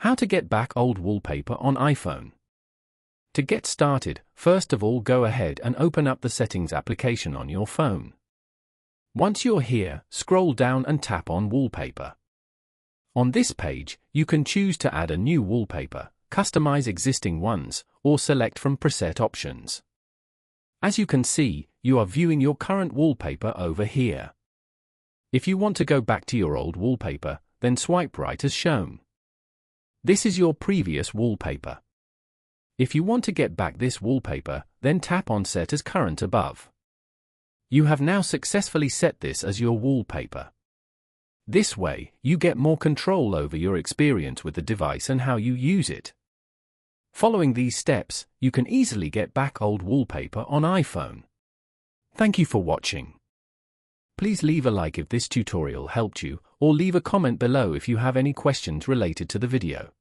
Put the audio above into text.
How to get back old wallpaper on iPhone. To get started, first of all go ahead and open up the Settings application on your phone. Once you're here, scroll down and tap on Wallpaper. On this page, you can choose to add a new wallpaper, customize existing ones, or select from preset options. As you can see, you are viewing your current wallpaper over here. If you want to go back to your old wallpaper, then swipe right as shown. This is your previous wallpaper. If you want to get back this wallpaper, then tap on Set as Current above. You have now successfully set this as your wallpaper. This way, you get more control over your experience with the device and how you use it. Following these steps, you can easily get back old wallpaper on iPhone. Thank you for watching. Please leave a like if this tutorial helped you, or leave a comment below if you have any questions related to the video.